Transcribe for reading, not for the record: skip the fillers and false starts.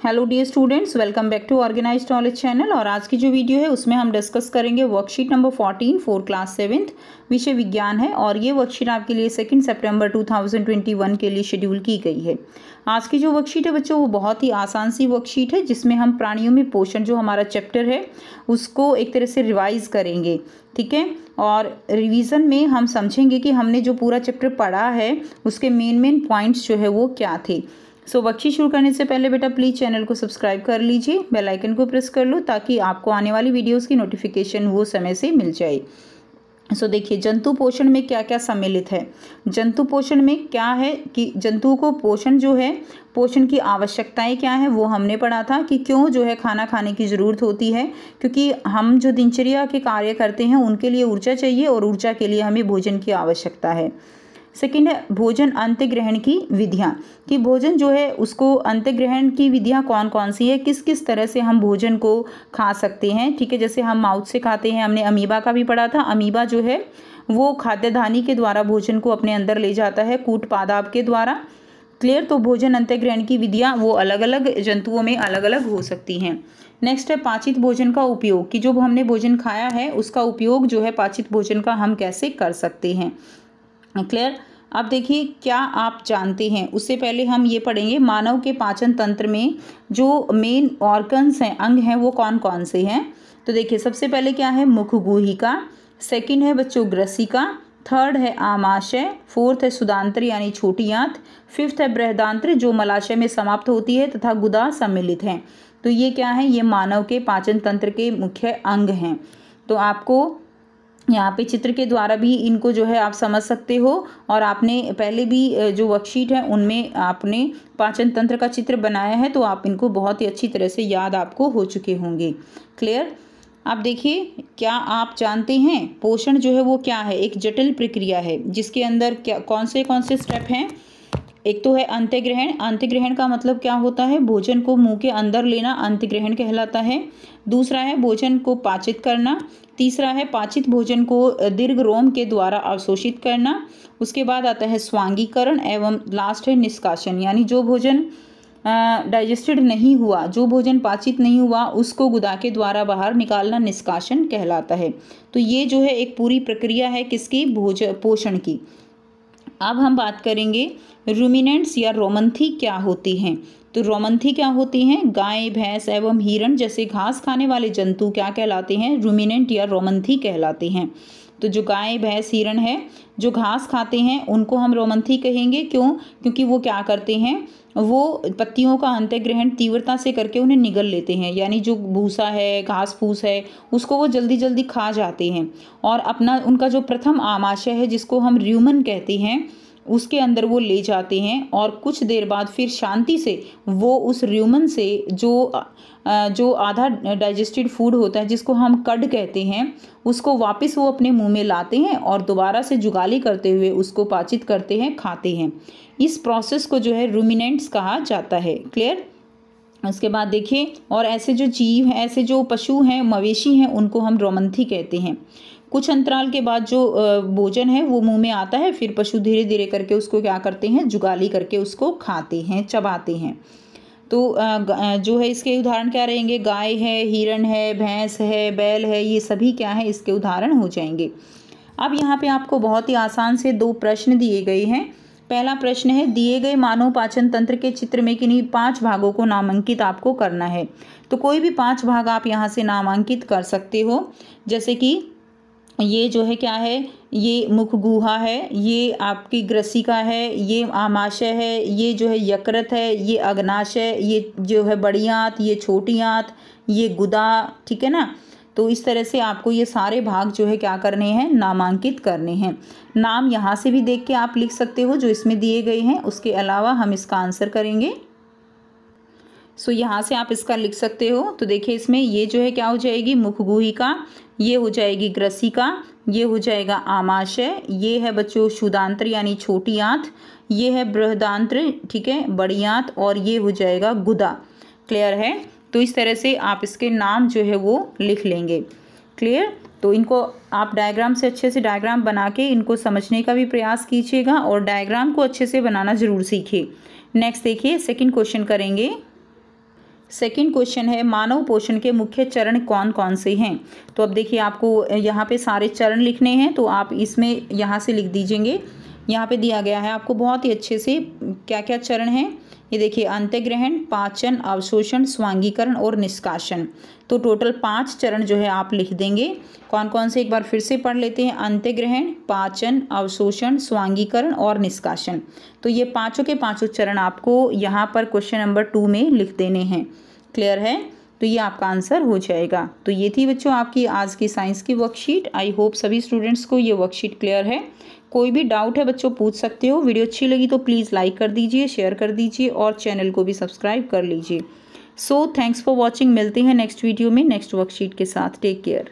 Hello dear students, welcome back to organised knowledge channel. और आज की जो वीडियो है उसमें हम डिस्कस करेंगे worksheet number 14 for class 7th, विषय विज्ञान है। और ये वर्कशीट आपके लिए 2 सितंबर 2021 के लिए शेड्यूल की गई है। आज की जो वर्कशीट है बच्चों, वो बहुत ही आसान सी वर्कशीट है, जिसमें हम प्राणियों में पोषण जो हमारा चैप्टर है उसको एक तरह से रिवाइज करेंगे। ठीक है, और रिवीजन में हम समझेंगे कि हमने जो पूरा चैप्टर पढ़ा है उसके मेन पॉइंट्स जो है वो क्या थे। वर्कशीट शुरू करने से पहले बेटा प्लीज़ चैनल को सब्सक्राइब कर लीजिए, बेल आइकन को प्रेस कर लो ताकि आपको आने वाली वीडियोस की नोटिफिकेशन वो समय से मिल जाए। देखिए, जंतु पोषण में क्या क्या सम्मिलित है। जंतु पोषण में क्या है कि जंतु को पोषण जो है, पोषण की आवश्यकताएं क्या है वो हमने पढ़ा था कि क्यों जो है खाना खाने की ज़रूरत होती है, क्योंकि हम जो दिनचर्या के कार्य करते हैं उनके लिए ऊर्जा चाहिए और ऊर्जा के लिए हमें भोजन की आवश्यकता है। सेकंड है भोजन अंत्यग्रहण की विधियाँ, कि भोजन जो है उसको अंत्यग्रहण की विधियाँ कौन कौन सी है, किस किस तरह से हम भोजन को खा सकते हैं। ठीक है, जैसे हम माउथ से खाते हैं, हमने अमीबा का भी पढ़ा था। अमीबा जो है वो खाद्यधानी के द्वारा भोजन को अपने अंदर ले जाता है, कूट पादाप के द्वारा। क्लियर। तो भोजन अंत्यग्रहण की विधियाँ वो अलग अलग जंतुओं में अलग अलग हो सकती हैं। नेक्स्ट है पाचित भोजन का उपयोग, कि जो हमने भोजन खाया है उसका उपयोग जो है पाचित भोजन का हम कैसे कर सकते हैं। क्लियर। अब देखिए, क्या आप जानते हैं, उससे पहले हम ये पढ़ेंगे मानव के पाचन तंत्र में जो मेन ऑर्गन्स हैं, अंग हैं, वो कौन कौन से हैं। तो देखिए, सबसे पहले क्या है, मुखगुहिका। सेकंड है बच्चों ग्रसिका। थर्ड है आमाशय। फोर्थ है सुदांत्र यानी छोटी आंत। फिफ्थ है बृहदांत्र जो मलाशय में समाप्त होती है, तथा गुदा सम्मिलित हैं। तो ये क्या है, ये मानव के पाचन तंत्र के मुख्य अंग हैं। तो आपको यहाँ पे चित्र के द्वारा भी इनको जो है आप समझ सकते हो, और आपने पहले भी जो वर्कशीट है उनमें आपने पाचन तंत्र का चित्र बनाया है, तो आप इनको बहुत ही अच्छी तरह से याद आपको हो चुके होंगे। क्लियर। अब देखिए, क्या आप जानते हैं पोषण जो है वो क्या है, एक जटिल प्रक्रिया है जिसके अंदर क्या कौन से स्टेप हैं। एक तो है अंत्यग्रहण। अंत्यग्रहण का मतलब क्या होता है, भोजन को मुंह के अंदर लेना अंत्यग्रहण कहलाता है। दूसरा है भोजन को पाचित करना। तीसरा है पाचित भोजन को दीर्घ रोम के द्वारा अवशोषित करना। उसके बाद आता है स्वांगीकरण एवं लास्ट है निष्कासन, यानी जो भोजन डाइजेस्टेड नहीं हुआ, जो भोजन पाचित नहीं हुआ, उसको गुदा के द्वारा बाहर निकालना निष्कासन कहलाता है। तो ये जो है एक पूरी प्रक्रिया है किसकी, पोषण की। अब हम बात करेंगे रूमिनेंट्स या रोमंथी क्या होती हैं। तो रोमंथी क्या होती हैं, गाय भैंस एवं हिरण जैसे घास खाने वाले जंतु क्या कहलाते हैं, रूमिनेंट या रोमंथी कहलाते हैं। तो जो गाय भैंस हिरण है जो घास खाते हैं उनको हम रोमंथी कहेंगे। क्यों, क्योंकि वो क्या करते हैं, वो पत्तियों का अंत्यग्रहण तीव्रता से करके उन्हें निगल लेते हैं, यानी जो भूसा है, घास फूस है, उसको वो जल्दी जल्दी खा जाते हैं, और अपना उनका जो प्रथम आमाशय है जिसको हम र्यूमन कहते हैं उसके अंदर वो ले जाते हैं, और कुछ देर बाद फिर शांति से वो उस र्यूमन से जो आधा डाइजेस्टेड फूड होता है जिसको हम कड कहते हैं, उसको वापस वो अपने मुंह में लाते हैं और दोबारा से जुगाली करते हुए उसको पाचित करते हैं, खाते हैं। इस प्रोसेस को जो है रूमिनेंट्स कहा जाता है। क्लियर। उसके बाद देखिए, और ऐसे जो जीव हैं, ऐसे जो पशु हैं, मवेशी हैं, उनको हम रोमंथी कहते हैं। कुछ अंतराल के बाद जो भोजन है वो मुंह में आता है, फिर पशु धीरे धीरे करके उसको क्या करते हैं, जुगाली करके उसको खाते हैं, चबाते हैं। तो जो है इसके उदाहरण क्या रहेंगे, गाय है, हिरण है, भैंस है, बैल है, ये सभी क्या है इसके उदाहरण हो जाएंगे। अब यहाँ पे आपको बहुत ही आसान से 2 प्रश्न दिए गए हैं। पहला प्रश्न है, दिए गए मानव पाचन तंत्र के चित्र में किन्हीं 5 भागों को नामांकित आपको करना है। तो कोई भी 5 भाग आप यहाँ से नामांकित कर सकते हो। जैसे कि ये जो है क्या है, ये मुखगुहा है, ये आपकी ग्रसिका है, ये आमाशय है, ये जो है यकृत है, ये अग्नाशय, ये जो है बड़ी आंत, ये छोटी आंत, ये गुदा। ठीक है ना। तो इस तरह से आपको ये सारे भाग जो है क्या करने हैं, नामांकित करने हैं। नाम यहाँ से भी देख के आप लिख सकते हो जो इसमें दिए गए हैं, उसके अलावा हम इसका आंसर करेंगे। यहाँ से आप इसका लिख सकते हो। तो देखिए, इसमें ये जो है क्या हो जाएगी, मुखगुहिका, ये हो जाएगी ग्रसिका, ये हो जाएगा आमाशय, ये है बच्चों शुदांत्र यानी छोटी आंत, ये है बृहदांत्र, ठीक है, बड़ी आंत, और ये हो जाएगा गुदा। क्लियर है। तो इस तरह से आप इसके नाम जो है वो लिख लेंगे। क्लियर। तो इनको आप डायग्राम से अच्छे से डायग्राम बना के इनको समझने का भी प्रयास कीजिएगा, और डायग्राम को अच्छे से बनाना ज़रूर सीखिए। नेक्स्ट देखिए, सेकंड क्वेश्चन करेंगे। सेकंड क्वेश्चन है मानव पोषण के मुख्य चरण कौन कौन से हैं। तो अब देखिए आपको यहाँ पे सारे चरण लिखने हैं, तो आप इसमें यहाँ से लिख दीजिएंगे। यहाँ पे दिया गया है आपको बहुत ही अच्छे से क्या क्या चरण हैं। ये देखिए अंत्यग्रहण, पाचन, अवशोषण, स्वांगीकरण और निष्कासन। तो टोटल 5 चरण जो है आप लिख देंगे। कौन कौन से एक बार फिर से पढ़ लेते हैं। अंत्यग्रहण, पाचन, अवशोषण, स्वांगीकरण और निष्कासन। तो ये पाँचों के पाँचों चरण आपको यहाँ पर क्वेश्चन नंबर 2 में लिख देने हैं। क्लियर है? तो ये आपका आंसर हो जाएगा। तो ये थी बच्चों आपकी आज की साइंस की वर्कशीट। आई होप सभी स्टूडेंट्स को ये वर्कशीट क्लियर है। कोई भी डाउट है बच्चों पूछ सकते हो। वीडियो अच्छी लगी तो प्लीज़ लाइक कर दीजिए, शेयर कर दीजिए और चैनल को भी सब्सक्राइब कर लीजिए। So thanks for watching. मिलते हैं नेक्स्ट वीडियो में नेक्स्ट वर्कशीट के साथ। Take care.